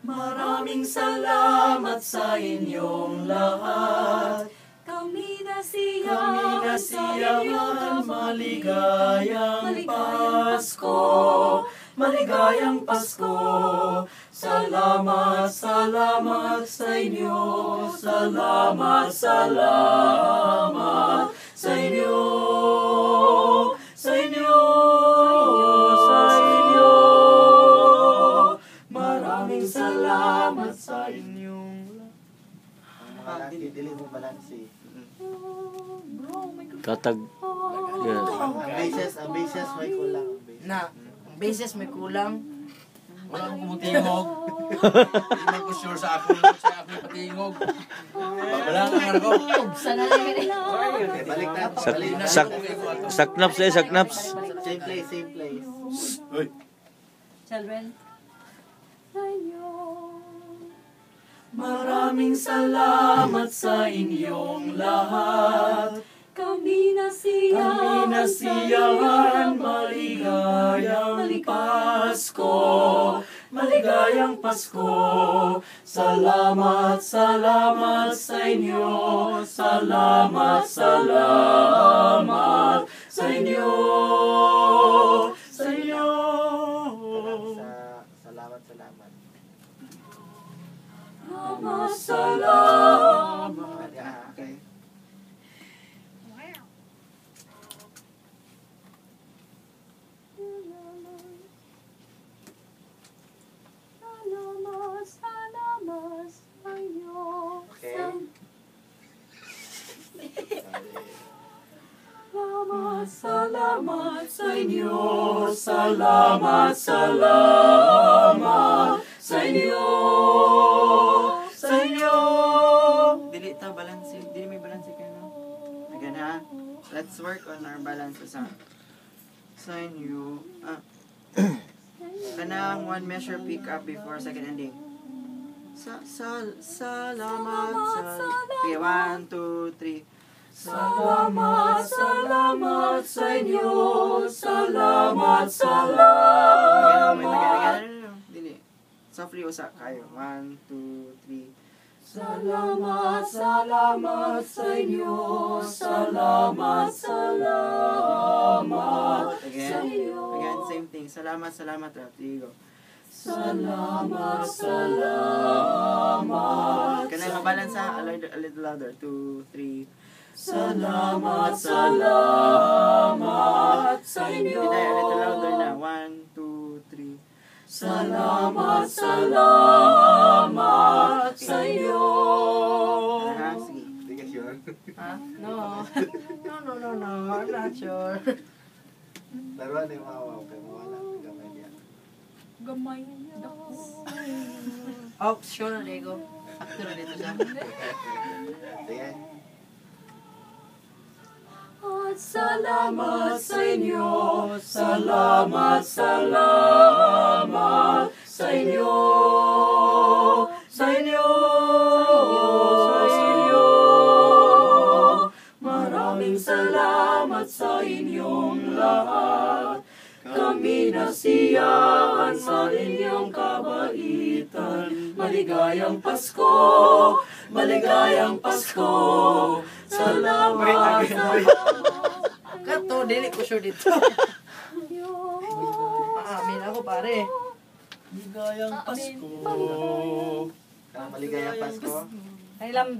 Maraming salamat sa inyong lahat. Kami nasiyahan, maligayang Pasko. Maligayang Pasko. Salamat, salamat sa inyo. Salamat, salamat sa inyo. Sa inyo. Sa inyo. Maraming salamat sa inyong Dili mo balansi. Katag. Yeah. Ang bases may kulang. Na, ang bases may kulang. Wala akong kumutingog. Hindi ko sure sa ako patingog. Wala kang ako. Sana lang yun. Balik na. Saknaps eh, saknaps. Same place, same place. Children. Maraming salamat sa inyong lahat. Kami nasiyahan, maligayang Pasko. Maligayang Pasko. Salamat, salamat sa inyo. Salamat, salamat sa inyo. Sa inyo. Salamat, salamat. Salamat. Okay. Salamat sa inyo. Okay. Salamat sa inyo. Salamat, salamat sa inyo. Sa inyo. Dili ta balanse, dili may balanse kayo no. Again ha. Let's work on our balance sa inyo. Kanang one measure pick up before second ending. Salamat. Okay, 1, 2, 3. Salamat, salamat sa inyo. Salamat, salamat. Dili. Softly usa kayo. 1, 2, 3. Salamat, salamat sa inyo. Salamat, salamat sa inyo. Again, same thing. Salamat, salamat. Rodrigo. Salamat, salamat. Kanay mabalance ha. A little louder. 2, 3. Salamat, salamat sa inyo. Biday, a little louder na. 1, 2, 3. Salamat, salamat sa inyo. Sige. Hindi ka sure. Ha? No. No. I'm not sure. Laruan yung mawaw. Kaya mawala. Gamay niya. Gamay. Oh, sure na Lego. Actor dito siya. Sige. At salamat sa inyo. Salamat, salamat sa inyo. Sa inyo. Sa inyo. Maraming salamat sa inyong lahat. Kami nasiyahan sa inyong kabaitan. Maligayang Pasko. Maligayang Pasko. Salamat. Kato, dili ko sure dito. Amin ako pare. Maligayang Pasko. Maligayang Pasko. Ay lambi.